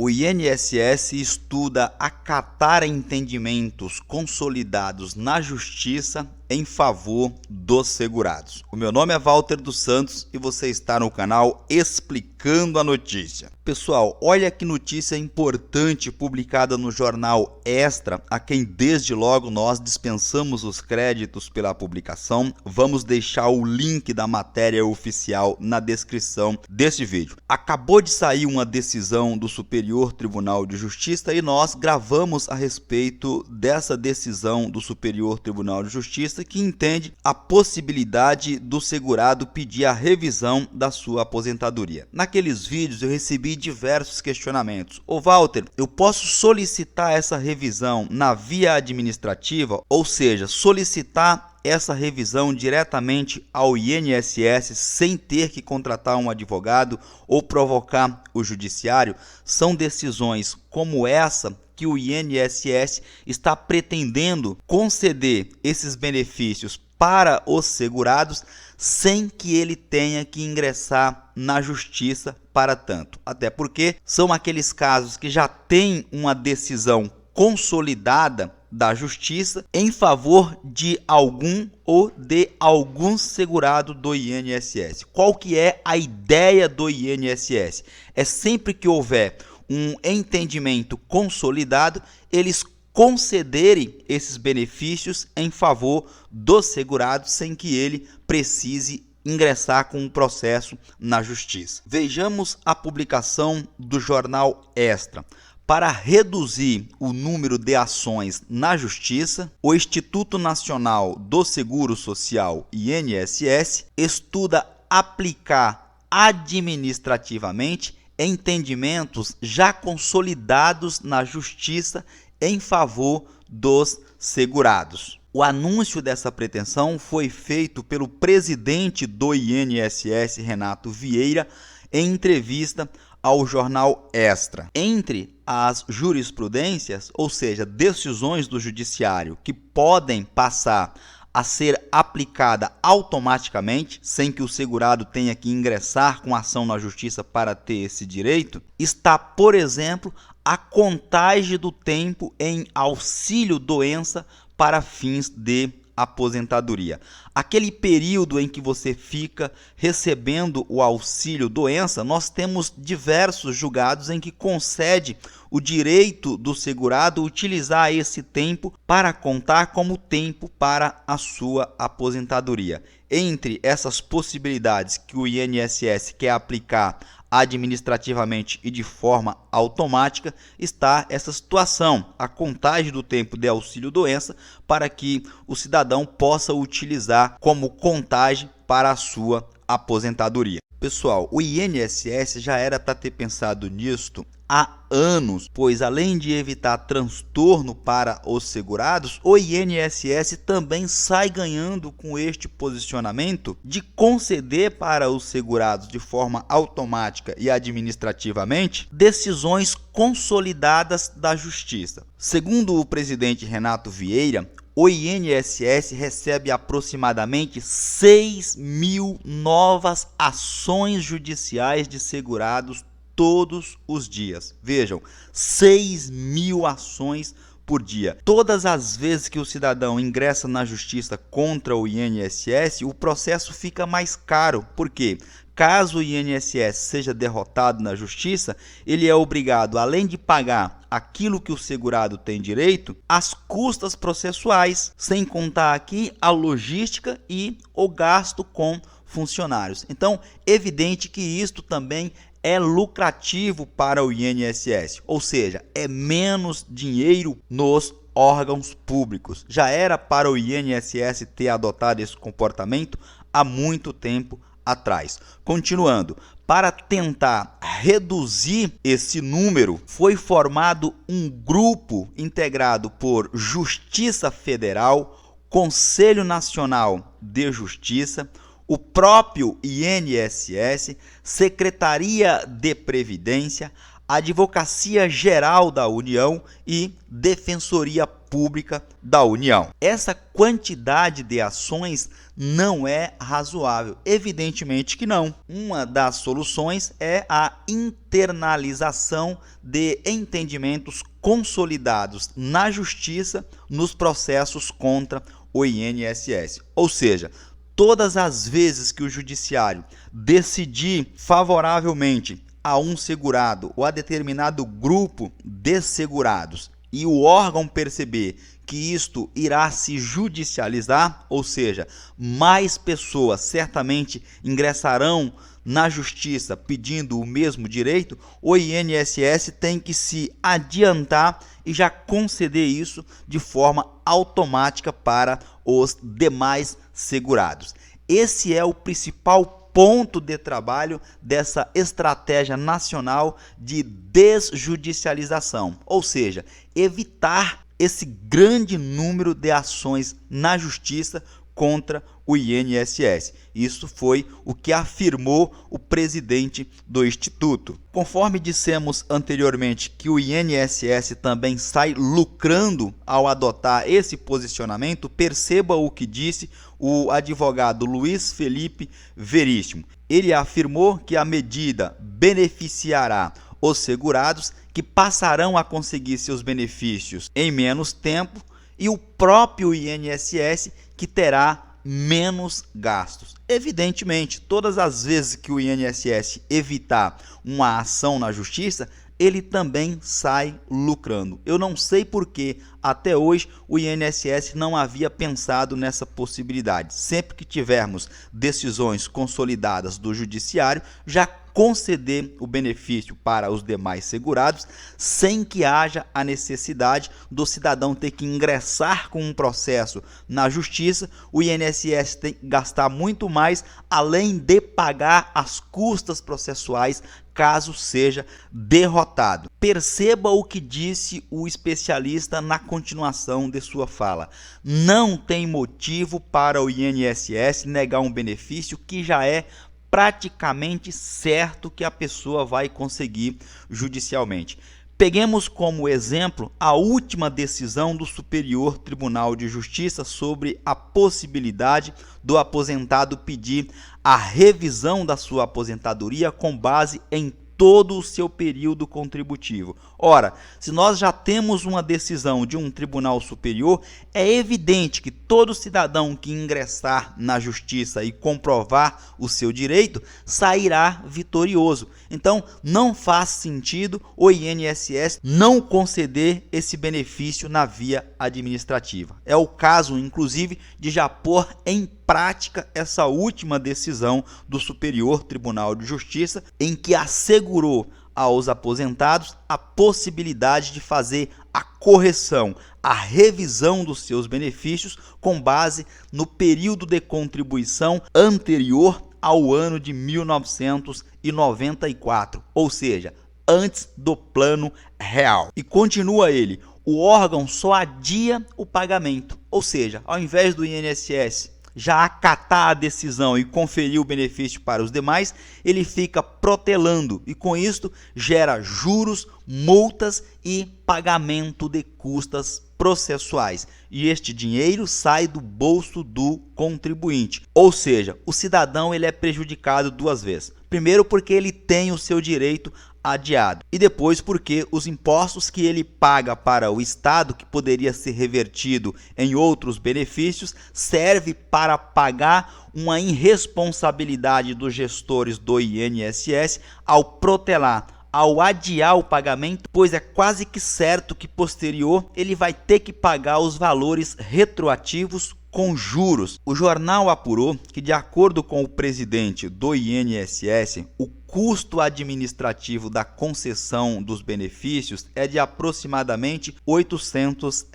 O INSS estuda acatar entendimentos consolidados na Justiça em favor dos segurados. O meu nome é Walter dos Santos e você está no canal Explicando a Notícia. Pessoal, olha que notícia importante publicada no jornal Extra, a quem desde logo nós dispensamos os créditos pela publicação. Vamos deixar o link da matéria oficial na descrição deste vídeo. Acabou de sair uma decisão do Superior Tribunal de Justiça e nós gravamos a respeito dessa decisão do Superior Tribunal de Justiça, que entende a possibilidade do segurado pedir a revisão da sua aposentadoria. Naqueles vídeos eu recebi diversos questionamentos. Ô Walter, eu posso solicitar essa revisão na via administrativa, ou seja, solicitar essa revisão diretamente ao INSS sem ter que contratar um advogado ou provocar o judiciário? São decisões como essa que o INSS está pretendendo conceder esses benefícios para os segurados sem que ele tenha que ingressar na justiça para tanto. Até porque são aqueles casos que já têm uma decisão consolidada da justiça em favor de algum ou de algum segurado do INSS. Qual que é a ideia do INSS? É sempre que houver um entendimento consolidado, eles concederem esses benefícios em favor do segurado sem que ele precise ingressar com um processo na justiça. Vejamos a publicação do jornal Extra. Para reduzir o número de ações na Justiça, o Instituto Nacional do Seguro Social, INSS, estuda aplicar administrativamente entendimentos já consolidados na Justiça em favor dos segurados. O anúncio dessa pretensão foi feito pelo presidente do INSS, Renato Vieira, em entrevista ao jornal Extra. Entre as jurisprudências, ou seja, decisões do judiciário que podem passar a ser aplicada automaticamente, sem que o segurado tenha que ingressar com ação na justiça para ter esse direito, está, por exemplo, a contagem do tempo em auxílio-doença para fins de aposentadoria. Aquele período em que você fica recebendo o auxílio-doença, nós temos diversos julgados em que concede o direito do segurado utilizar esse tempo para contar como tempo para a sua aposentadoria. Entre essas possibilidades que o INSS quer aplicar administrativamente e de forma automática está essa situação, a contagem do tempo de auxílio-doença para que o cidadão possa utilizar como contagem para a sua aposentadoria. Pessoal, o INSS já era para ter pensado nisto há anos, pois além de evitar transtorno para os segurados, o INSS também sai ganhando com este posicionamento de conceder para os segurados de forma automática e administrativamente decisões consolidadas da Justiça. Segundo o presidente Renato Vieira, o INSS recebe aproximadamente 6.000 novas ações judiciais de segurados todos os dias. Vejam, 6.000 ações por dia. Todas as vezes que o cidadão ingressa na justiça contra o INSS, o processo fica mais caro. Por quê? Caso o INSS seja derrotado na justiça, ele é obrigado, além de pagar aquilo que o segurado tem direito, as custas processuais, sem contar aqui a logística e o gasto com funcionários. Então, evidente que isto também é lucrativo para o INSS, ou seja, é menos dinheiro nos órgãos públicos. Já era para o INSS ter adotado esse comportamento há muito tempo atrás. Continuando, para tentar reduzir esse número, foi formado um grupo integrado por Justiça Federal, Conselho Nacional de Justiça, o próprio INSS, Secretaria de Previdência, Advocacia Geral da União e Defensoria Pública da União. Essa quantidade de ações não é razoável, evidentemente que não. Uma das soluções é a internalização de entendimentos consolidados na Justiça nos processos contra o INSS. Ou seja, todas as vezes que o Judiciário decidir favoravelmente a um segurado ou a determinado grupo de segurados e o órgão perceber que isto irá se judicializar, ou seja, mais pessoas certamente ingressarão na justiça pedindo o mesmo direito, o INSS tem que se adiantar e já conceder isso de forma automática para os demais segurados. Esse é o principal ponto de trabalho dessa estratégia nacional de desjudicialização, ou seja, evitar esse grande número de ações na justiça contra o INSS. Isso foi o que afirmou o presidente do Instituto. Conforme dissemos anteriormente que o INSS também sai lucrando ao adotar esse posicionamento, perceba o que disse o advogado Luiz Felipe Veríssimo. Ele afirmou que a medida beneficiará os segurados que passarão a conseguir seus benefícios em menos tempo e o próprio INSS que terá menos gastos. Evidentemente, todas as vezes que o INSS evitar uma ação na justiça, ele também sai lucrando. Eu não sei por que até hoje o INSS não havia pensado nessa possibilidade. Sempre que tivermos decisões consolidadas do judiciário, já conceder o benefício para os demais segurados, sem que haja a necessidade do cidadão ter que ingressar com um processo na justiça. O INSS tem que gastar muito mais, além de pagar as custas processuais caso seja derrotado. Perceba o que disse o especialista na continuação de sua fala. Não tem motivo para o INSS negar um benefício que já é praticamente certo que a pessoa vai conseguir judicialmente. Peguemos como exemplo a última decisão do Superior Tribunal de Justiça sobre a possibilidade do aposentado pedir a revisão da sua aposentadoria com base em todo o seu período contributivo. Ora, se nós já temos uma decisão de um tribunal superior, é evidente que todo cidadão que ingressar na justiça e comprovar o seu direito sairá vitorioso. Então, não faz sentido o INSS não conceder esse benefício na via administrativa. É o caso, inclusive, de já pôr em prática essa última decisão do Superior Tribunal de Justiça, em que assegurou aos aposentados a possibilidade de fazer a correção, a revisão dos seus benefícios com base no período de contribuição anterior ao ano de 1994, ou seja, antes do Plano Real. E continua ele, o órgão só adia o pagamento, ou seja, ao invés do INSS já acatar a decisão e conferir o benefício para os demais, ele fica protelando e com isto gera juros, multas e pagamento de custas processuais. E este dinheiro sai do bolso do contribuinte. Ou seja, o cidadão ele é prejudicado duas vezes. Primeiro porque ele tem o seu direito adiado e depois porque os impostos que ele paga para o Estado, que poderia ser revertido em outros benefícios, serve para pagar uma irresponsabilidade dos gestores do INSS ao protelar, ao adiar o pagamento, pois é quase que certo que posterior ele vai ter que pagar os valores retroativos com juros. O jornal apurou que, de acordo com o presidente do INSS, o custo administrativo da concessão dos benefícios é de aproximadamente R$ 800.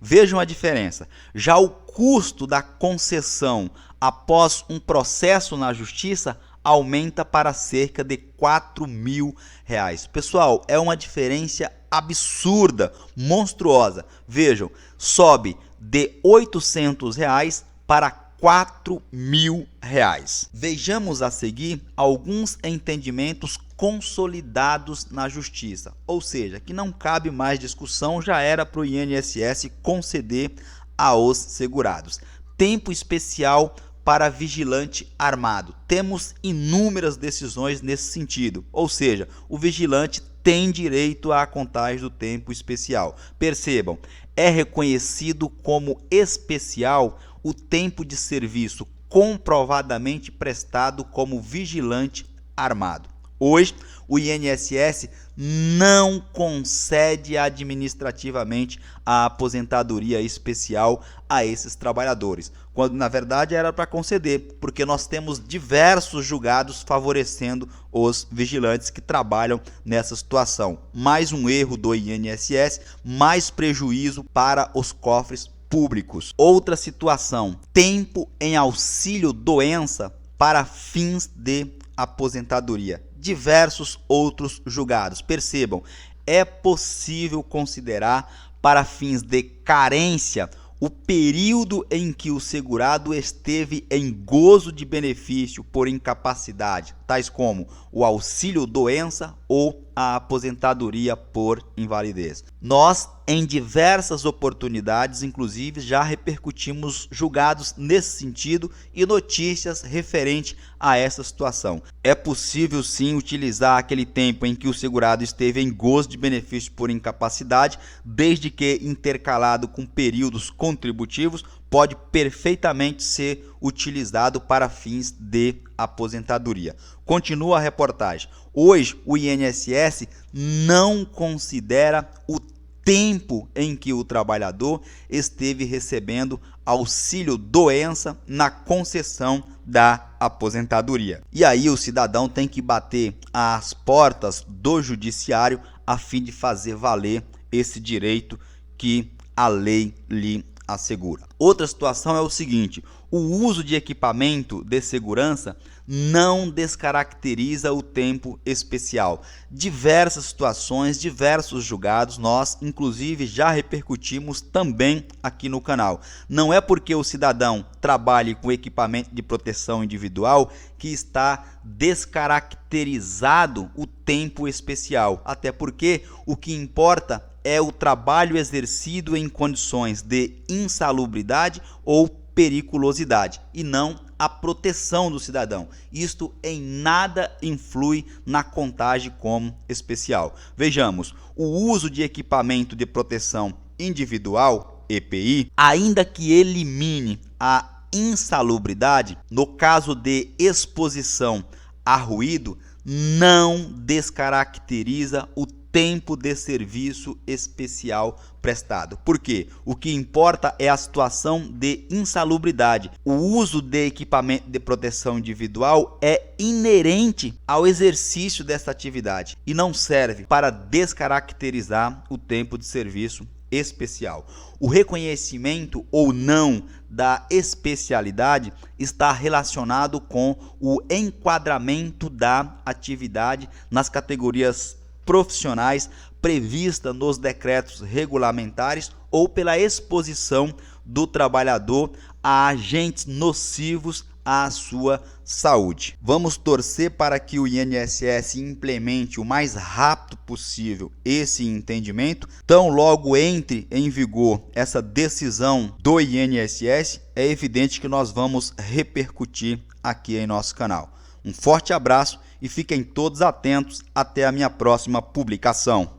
Vejam a diferença. Já o custo da concessão após um processo na justiça aumenta para cerca de R$ 4.000. Pessoal, é uma diferença absurda, monstruosa. Vejam, sobe de R$ 800 para R$ 4.000. Vejamos a seguir alguns entendimentos consolidados na justiça, ou seja, que não cabe mais discussão, já era para o INSS conceder aos segurados. Tempo especial para vigilante armado. Temos inúmeras decisões nesse sentido, ou seja, o vigilante tem direito à contagem do tempo especial. Percebam, é reconhecido como especial o tempo de serviço comprovadamente prestado como vigilante armado. Hoje, o INSS não concede administrativamente a aposentadoria especial a esses trabalhadores, quando na verdade era para conceder, porque nós temos diversos julgados favorecendo os vigilantes que trabalham nessa situação. Mais um erro do INSS, mais prejuízo para os cofres públicos. Outra situação: tempo em auxílio doença para fins de aposentadoria. Diversos outros julgados. Percebam, é possível considerar para fins de carência o período em que o segurado esteve em gozo de benefício por incapacidade, tais como o auxílio doença ou a aposentadoria por invalidez. Nós, em diversas oportunidades, inclusive, já repercutimos julgados nesse sentido e notícias referente a essa situação. É possível sim utilizar aquele tempo em que o segurado esteve em gozo de benefício por incapacidade, desde que intercalado com períodos contributivos, pode perfeitamente ser utilizado para fins de aposentadoria. Continua a reportagem. Hoje, o INSS não considera o tempo em que o trabalhador esteve recebendo auxílio doença na concessão da aposentadoria. E aí o cidadão tem que bater às portas do judiciário a fim de fazer valer esse direito que a lei lhe assegura. Outra situação é o seguinte: o uso de equipamento de segurança não descaracteriza o tempo especial. Diversas situações, diversos julgados, nós inclusive já repercutimos também aqui no canal. Não é porque o cidadão trabalhe com equipamento de proteção individual que está descaracterizado o tempo especial, até porque o que importa é o trabalho exercido em condições de insalubridade ou periculosidade e não a proteção do cidadão. Isto em nada influi na contagem como especial. Vejamos, o uso de equipamento de proteção individual, EPI, ainda que elimine a insalubridade, no caso de exposição a ruído, não descaracteriza o tempo de serviço especial prestado. Por quê? O que importa é a situação de insalubridade. O uso de equipamento de proteção individual é inerente ao exercício dessa atividade e não serve para descaracterizar o tempo de serviço especial. O reconhecimento ou não da especialidade está relacionado com o enquadramento da atividade nas categorias profissionais prevista nos decretos regulamentares ou pela exposição do trabalhador a agentes nocivos à sua saúde. Vamos torcer para que o INSS implemente o mais rápido possível esse entendimento. Tão logo entre em vigor essa decisão do INSS, é evidente que nós vamos repercutir aqui em nosso canal. Um forte abraço e fiquem todos atentos até a minha próxima publicação.